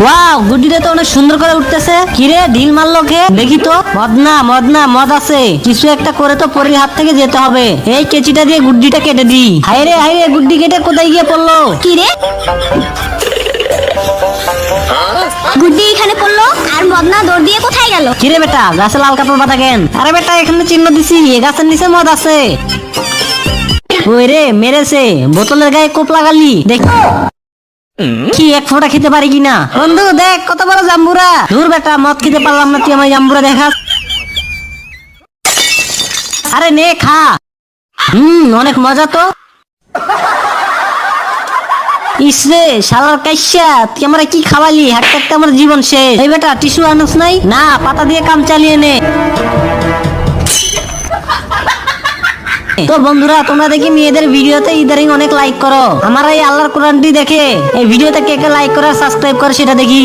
Wow, গুড্ডিটা তো অনেক সুন্দর করে উঠতেছে। কিরে, ঢিল মারলো কে? দেখি তো। মদ আছে। কিছু একটা করে তো পরীর হাত থেকে যেতে হবে। এই কেচিটা দিয়ে গুড্ডিটা কেটে দি। হায়রে গুড্ডি কেটে কোথায় গিয়ে পড়লো? কি রে, গুড্ডি এখানে পড়লো আর মদনা দৌড় দিয়ে কোথায় গেল? কিরে বেটা, গাছে লাল কাপড় বাঁধা কেন? আরে বেটা, এখানে চিহ্ন দিছি, এ গাছের নিচে মদ আছে। ওই রে, মেরেছে। বোতলের গায়ে কোপ লাগালি দেখ কি এক ফোঁটা খেতে পারি কিনা। বন্ধু দেখ কত বড় জাম্বুরা। দূর বেটা, মদ খেতে পারলাম না, তুই আমার জাম্বুরা দেখাস। আরে নে খা। অনেক মজা তো। ইসরে শালার কাইসা, তুই আমরা কি খাওয়ালি? হাঁটতে হাঁটতে আমার জীবন শেষ। এই বেটা, টিস্যু আনুস নাই? না, পাতা দিয়ে কাম চালিয়ে নে। তো বন্ধুরা, তোমরা দেখি মেয়েদের ভিডিওতে ইদারিং অনেক লাইক করো। আমার এই আল্লাহর কোরআনটি দেখে এই ভিডিওতে কে কে লাইক করে সাবস্ক্রাইব করে সেটা দেখি।